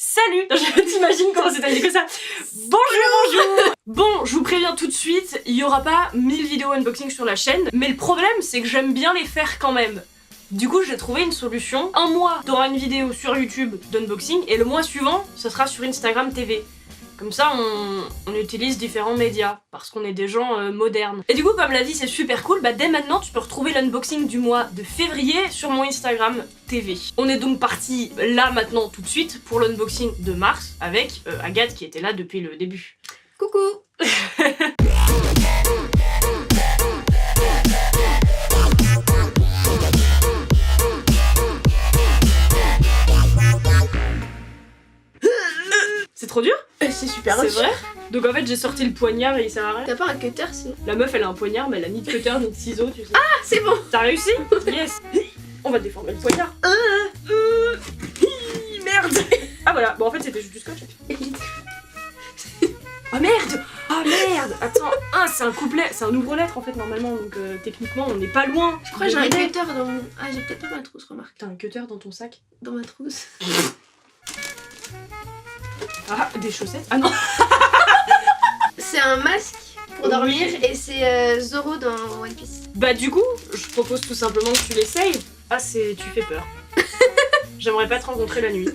Salut! T'imagines comment c'était dit que ça? Bonjour! Bon, je vous préviens tout de suite, il y aura pas 1000 vidéos unboxing sur la chaîne, mais le problème c'est que j'aime bien les faire quand même. Du coup, j'ai trouvé une solution. Un mois, t'auras une vidéo sur YouTube d'unboxing, et le mois suivant, ce sera sur Instagram TV. Comme ça, on utilise différents médias, parce qu'on est des gens modernes. Et du coup, comme la vie c'est super cool, bah dès maintenant, tu peux retrouver l'unboxing du mois de février sur mon Instagram TV. On est donc parti là, maintenant, tout de suite, pour l'unboxing de mars, avec Agathe qui était là depuis le début. Coucou. C'est trop dur? C'est super C'est dur. vrai? Donc en fait j'ai sorti le poignard et il sert à rien. T'as pas un cutter sinon? La meuf elle a un poignard mais elle a ni de cutter ni de ciseaux tu sais. Ah c'est bon. T'as réussi? Yes. On va déformer le poignard. Merde. Ah voilà, bon en fait c'était juste du scotch. Oh merde. Oh merde. Attends, c'est un couplet, c'est un ouvre-lettre en fait normalement donc techniquement on n'est pas loin. Je crois que j'ai un cutter dans mon... Ah j'ai peut-être pas ma trousse, remarque. T'as un cutter dans ton sac? Dans ma trousse. Ah, des chaussettes? Ah non. C'est un masque pour dormir et c'est Zoro dans One Piece. Bah du coup, je propose tout simplement que tu l'essayes. Ah tu fais peur. J'aimerais pas te rencontrer la nuit.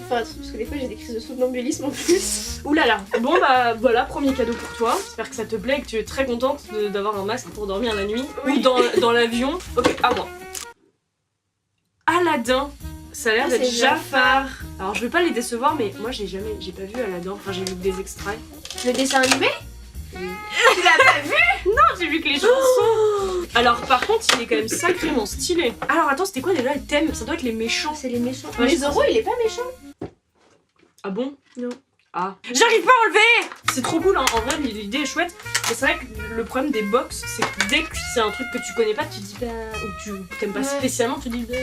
Enfin, parce que des fois j'ai des crises de somnambulisme en plus. Ouh là là. Bon bah voilà, premier cadeau pour toi. J'espère que ça te plaît et que tu es très contente d'avoir un masque pour dormir la nuit. Oui. Ou dans l'avion. Ok, à moi. Aladdin. Ça a l'air d'être Jafar. Alors je vais pas les décevoir mais moi j'ai pas vu Aladdin. Enfin j'ai vu des extraits. Le dessin animé? Oui. Tu l'as pas vu? Non, j'ai vu que les chansons. Alors par contre il est quand même sacrément stylé. Alors attends, c'était quoi déjà le thème? Ça doit être les méchants. C'est les méchants. Ouais, Mais Zoro il est pas méchant. Ah bon? Non. Ah. J'arrive pas à enlever! C'est trop cool hein, en vrai l'idée est chouette. Mais c'est vrai que le problème des box, c'est que dès que c'est un truc que tu connais pas, tu dis bah... ou tu t'aimes pas spécialement, tu dis bah...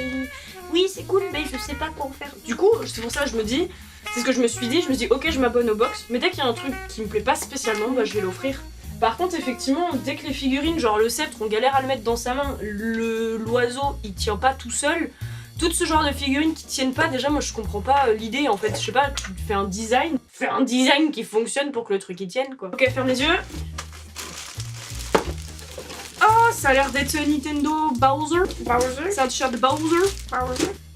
Oui c'est cool mais je sais pas quoi en faire. Du coup, c'est pour ça que je me dis, c'est ce que je me suis dit, ok je m'abonne au box, mais dès qu'il y a un truc qui me plaît pas spécialement, bah je vais l'offrir. Par contre effectivement, dès que les figurines, genre le sceptre, on galère à le mettre dans sa main, l'oiseau il tient pas tout seul, tout ce genre de figurines qui tiennent pas, déjà moi je comprends pas l'idée en fait, je sais pas, tu fais un design qui fonctionne pour que le truc y tienne quoi. Ok, ferme les yeux. Oh, ça a l'air d'être Nintendo Bowser. C'est un t-shirt de Bowser.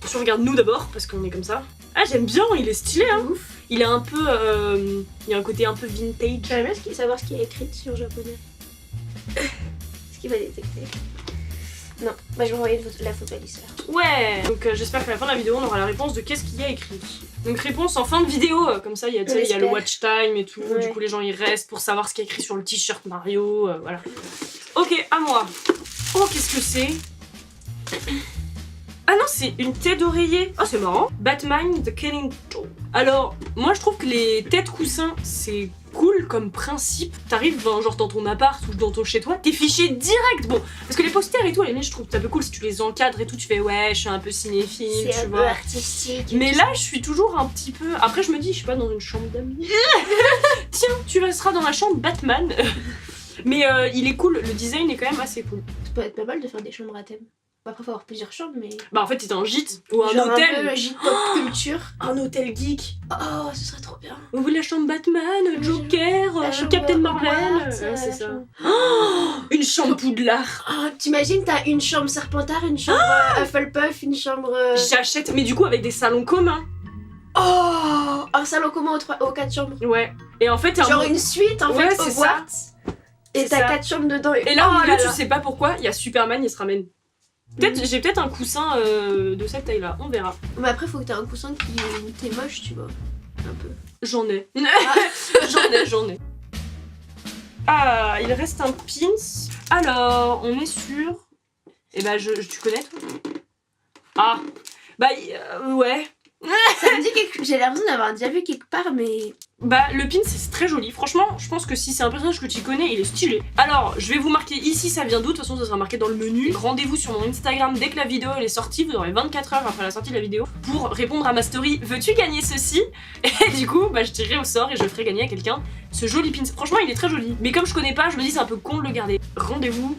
Je regarde nous d'abord parce qu'on est comme ça. Ah j'aime bien, il est stylé hein. Ouf. Il est un peu, il y a un côté un peu vintage. J'aimerais bien savoir ce qu'il y a écrit sur japonais. Ce qu'il va détecter. Non, bah je vais envoyer la photo à l'histoire. Ouais. Donc j'espère qu'à la fin de la vidéo on aura la réponse de qu'est-ce qu'il y a écrit. Donc réponse en fin de vidéo, comme ça il y a le watch time et tout, ouais. Du coup les gens ils restent pour savoir ce qu'il y a écrit sur le t-shirt Mario, voilà. Ok, à moi. Oh qu'est-ce que c'est? Ah non, c'est une tête d'oreiller. Oh, c'est marrant. Batman The Killing Joke. Alors, moi je trouve que les têtes coussins, c'est cool comme principe. T'arrives genre dans ton appart ou dans ton chez toi, t'es fiché direct. Bon, parce que les posters et tout, à la limite, je trouve que c'est un peu cool si tu les encadres et tout, tu fais ouais, je suis un peu cinéphile, tu vois. C'est un peu artistique. Mais là, je suis toujours un petit peu... Après, je me dis, je suis pas dans une chambre d'amis. Tiens, tu seras dans la chambre Batman. Mais il est cool, le design est quand même assez cool. Ça peut être pas mal de faire des chambres à thème. Après, faut avoir plusieurs chambres, mais... Bah en fait, c'était un gîte ou un genre hôtel. Un peu gîte pop culture. Un hôtel geek. Oh, ce serait trop bien. Vous voulez la chambre Batman, Joker, Captain Marvel. C'est ça. Oh, une chambre Poudlard. Oh, t'imagines, t'as une chambre Serpentard, une chambre Hufflepuff, une chambre... J'achète, mais du coup avec des salons communs. Oh, un salon commun aux 4 chambres. Ouais. Et en fait, genre une suite en fait, c'est Hogwarts. Et t'as 4 chambres dedans. Et là, au milieu, tu sais pas pourquoi, il y a Superman, il se ramène. J'ai peut-être un coussin de cette taille-là, on verra. Mais après, faut que t'aies un coussin qui t'es moche, tu vois. Un peu. J'en ai. J'en ai. Ah, il reste un pins. Alors, on est sur... Eh bah, tu connais, toi? Ah. Bah, ouais. Ça me dit quelque... J'ai l'impression d'avoir déjà vu quelque part, mais... Bah, le pin, c'est très joli. Franchement, je pense que si c'est un personnage que tu connais, il est stylé. Alors, je vais vous marquer ici, ça vient d'où. De toute façon, ça sera marqué dans le menu. Rendez-vous sur mon Instagram dès que la vidéo elle est sortie. Vous aurez 24 heures après la sortie de la vidéo pour répondre à ma story. Veux-tu gagner ceci? Et du coup, bah, je tirerai au sort et je ferai gagner à quelqu'un ce joli pin. Franchement, il est très joli. Mais comme je connais pas, je me dis c'est un peu con de le garder. Rendez-vous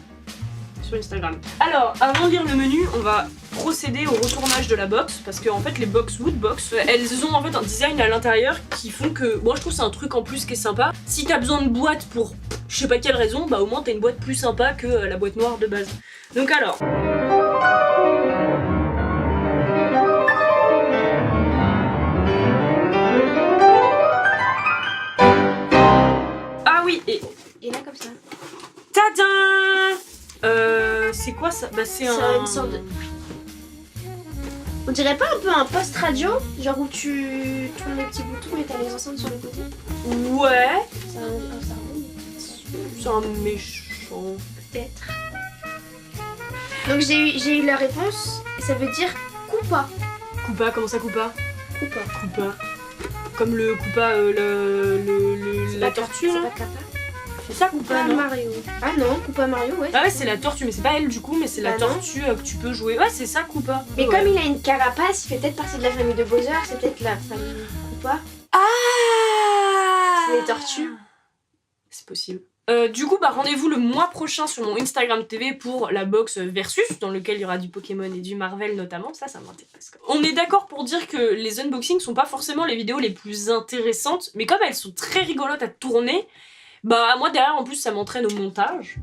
sur Instagram. Alors, avant de lire le menu, on va procéder au retournage de la box parce que en fait les box Woodbox, elles ont en fait un design à l'intérieur qui font que moi je trouve c'est un truc en plus qui est sympa. Si t'as besoin de boîte pour je sais pas quelle raison, bah au moins t'as une boîte plus sympa que la boîte noire de base. Donc alors. Ah oui, et là comme ça. tadam. C'est quoi ça? Bah c'est une sorte de... On dirait pas un peu un post radio? Genre où tu tournes les petits boutons et t'as les enceintes sur le côté? Ouais. C'est un cerveau. C'est un méchant. Peut-être. Donc j'ai eu la réponse et ça veut dire Koopa. Koopa, comment ça Koopa? Koopa. Koopa. Comme le Koopa, la tortue C'est là? pas Kappa. C'est ça Koopa, Koopa non? Mario. Ah non, Koopa Mario, ouais. Ah ouais, c'est la tortue, mais c'est pas elle du coup, mais c'est la Bah non. tortue que tu peux jouer. Ouais, c'est ça Koopa. Mais Ouais. comme il a une carapace, il fait peut-être partie de la famille de Bowser, c'est peut-être la famille Koopa. Ah, C'est des tortues. C'est possible. Du coup, bah rendez-vous le mois prochain sur mon Instagram TV pour la box Versus, dans lequel il y aura du Pokémon et du Marvel notamment. Ça m'intéresse. On est d'accord pour dire que les unboxings sont pas forcément les vidéos les plus intéressantes, mais comme elles sont très rigolotes à tourner, bah moi derrière en plus ça m'entraîne au montage.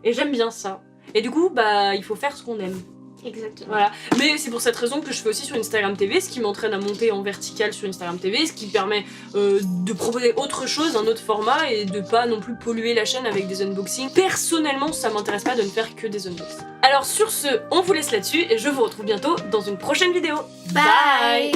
Et j'aime bien ça. Et du coup, bah il faut faire ce qu'on aime. Exactement. Voilà. Mais c'est pour cette raison que je fais aussi sur Instagram TV, ce qui m'entraîne à monter en vertical sur Instagram TV, ce qui permet de proposer autre chose, un autre format et de pas non plus polluer la chaîne avec des unboxings. Personnellement, ça m'intéresse pas de ne faire que des unboxings. Alors sur ce, on vous laisse là-dessus et je vous retrouve bientôt dans une prochaine vidéo. Bye.